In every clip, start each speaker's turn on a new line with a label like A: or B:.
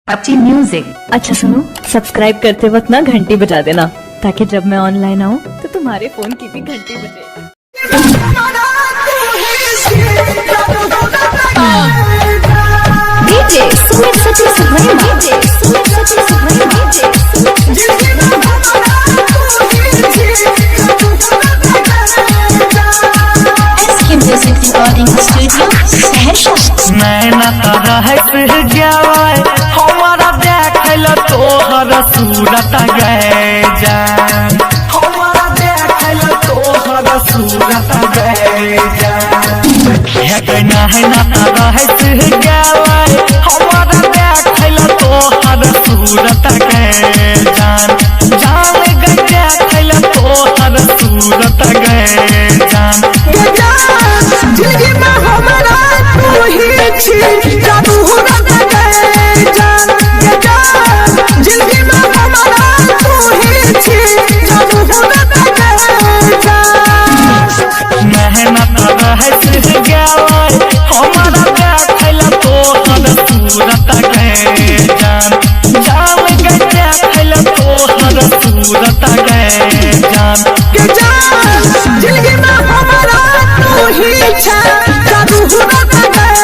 A: अच्छी म्यूजिक।
B: अच्छा सुनो, सब्सक्राइब करते वक्त ना घंटी बजा देना ताकि जब मैं ऑनलाइन आऊँ तो तुम्हारे फोन की भी घंटी बजे।
C: DJ Sumit Sachi Subramaniam, DJ Sumit Sachi Subramaniam, SK music recording studio Saharsa.
D: नैना तारा है फिर गया हमारा देखल तोहर सूरत गए जान, हमारा देखल तोहर सूरत गए जान। नैना तारा है फिर गया हमारा देखल तोहर सूरत गए जान, जान गए देखल तोहर सूरत गए जान।
E: जिंदगी में हमारा तू ही छी, जादू होना गए जान, ये जान। जिंदगी में हमारा तू ही छी, जादू होना गए जान।
D: मेहनत रहे सिर गया हमारा देखल तोहर सूरत गए जान, जान गए देखल तोहर सूरत गए जान।
E: ये जान जिंदगी में हमारा तू ही छी, जादू होना गए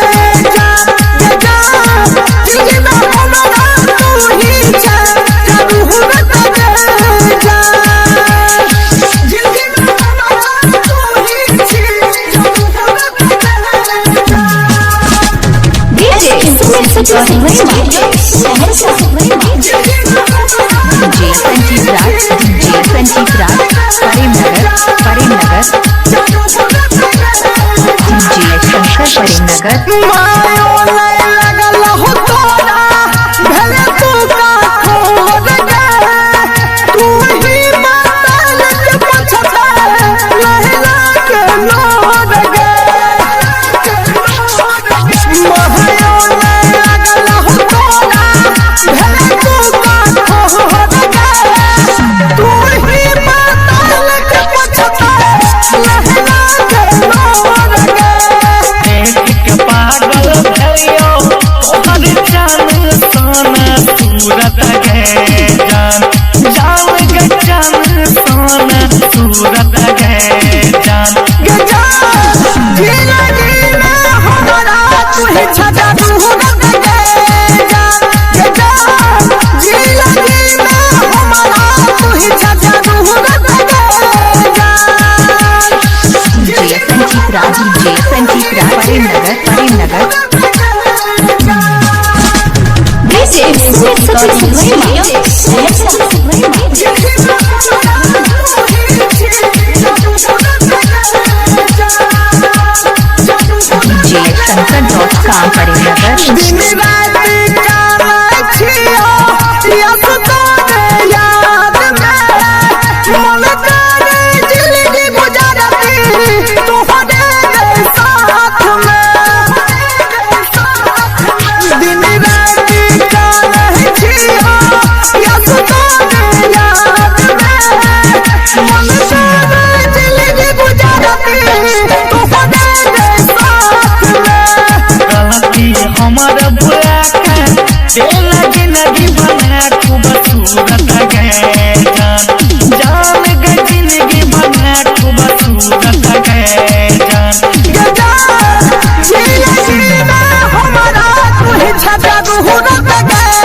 E: जान, ये जान। जिंदगी में हमारा तू ही छी, जादू होना गए जान। जिंदगी में हमारा तू ही छी, जादू होना गए जान।
C: डीजे सुमित सची सुभ्रमण्यम, सहरसा।
A: डीजे संजीव राज, डीजे संजीव राज, करीमनगर, डीजे शंकर करीमनगर।
E: मायो लय लगल हो तोरा, भले तू का खोद गए, तू ही मातल के पछता, लहला के लोद गए। मायो लय लगल हो तोरा, भले तू का खोद गए, तू ही मातल के पछता, लहला के लोद गए।
D: देख के पागल भइयो तोहर जान सोना सूरत गए जान, जान गए जान सोना सूरत गए जान।
E: जिंदगी में हमारा तू ही छजा दूरत गए जान, ये जान। जिंदगी में हमारा तू ही छजा दूरत गए जान।
A: डीजे संजीव राज, DJ Sanjeev Raj, Karimnagar.
C: DJ Sumit Sachi Subrahmanyam, Saharsa.
A: DJ शंकर.com Karimnagar.
E: दिन रात काला छियो, यस तोरे याद में, मन करे जिंदगी गुजारती तोहरे साथ में। दिन रात काला छियो, यस तोरे याद में, मन करे जिंदगी गुजारती तोहरे साथ में।
D: गलती हमार बुरा के दिल जिंदगी बना खूब सूरत गए जान, जान गए जिंदगी बना खूब सूरत गए जान।
E: जिंदगी में हमारा तू ही छजा दूरत गए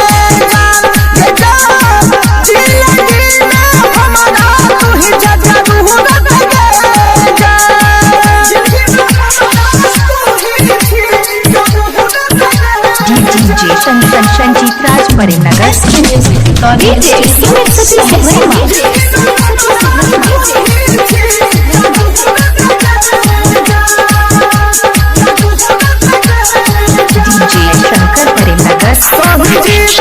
E: जान, ये जान। जिंदगी में हमारा तू ही छजा दूरत गए जान। जिंदगी में हमारा तू ही छी, दूरत गए
A: DJ Sanjeev Raj, Karimnagar.
C: SK music recording DJ Sumit Sachi Subramaniam,
A: DJ Shankar Karimnagar.
E: सब चीज